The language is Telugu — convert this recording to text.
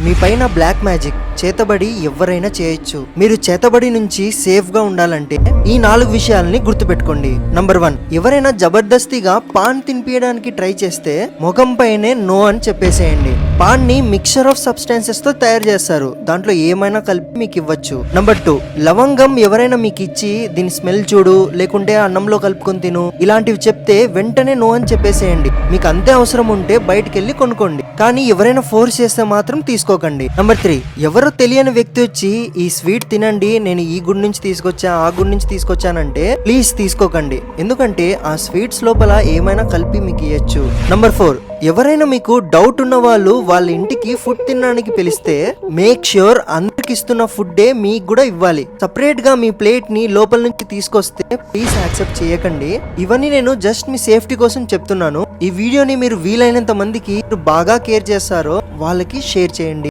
మీ పైన బ్లాక్ మ్యాజిక్ చేతబడి ఎవరైనా చేయొచ్చు. మీరు చేతబడి నుంచి సేఫ్ గా ఉండాలంటే ఈ 4 విషయాలని గుర్తుపెట్టుకోండి. నంబర్ 1, ఎవరైనా జబర్దస్తిగా పాన్ తినిపించడానికి ట్రై చేస్తే ముఖం పైనే నో అని చెప్పేసేయండి. పాన్ ని మిక్చర్ ఆఫ్ సబ్స్టాన్సెస్ తో తయారు చేస్తారు, దాంట్లో ఏమైనా కలిపి మీకు ఇవ్వచ్చు. నంబర్ 2, లవంగం ఎవరైనా మీకు ఇచ్చి దీని స్మెల్ చూడు లేకుంటే అన్నంలో కలుపుకొని తిను ఇలాంటివి చెప్తే వెంటనే నో అని చెప్పేసేయండి. మీకు అంతే అవసరం ఉంటే బయటికి వెళ్ళి కొనుక్కోండి, కానీ ఎవరైనా ఫోర్స్ చేస్తే మాత్రం తీసుకోకండి. నంబర్ 3, ఎవరో తెలియని వ్యక్తి వచ్చి ఈ స్వీట్ తినండి, నేను ఈ గుడి నుంచి తీసుకొచ్చా ఆ గుడి నుంచి తీసుకొచ్చానంటే ప్లీజ్ తీసుకోకండి, ఎందుకంటే ఆ స్వీట్స్ లోపల ఏమైనా కలిపి మీకు ఇవ్వచ్చు. నంబర్ 4, ఎవరైనా మీకు డౌట్ ఉన్న వాళ్ళు వాళ్ళ ఇంటికి ఫుడ్ తినడానికి పిలిస్తే మేక్ ష్యూర్ అందరికి ఇస్తున్న ఫుడ్డే మీకు కూడా ఇవ్వాలి. సపరేట్ గా మీ ప్లేట్ ని లోపల నుంచి తీసుకొస్తే ప్లీజ్ యాక్సెప్ట్ చేయకండి. ఇవన్నీ నేను జస్ట్ మీ సేఫ్టీ కోసం చెప్తున్నాను. ఈ వీడియోని మీరు వీలైనంత మందికి బాగా కేర్ చేస్తారో వాళ్ళకి షేర్ చేయండి.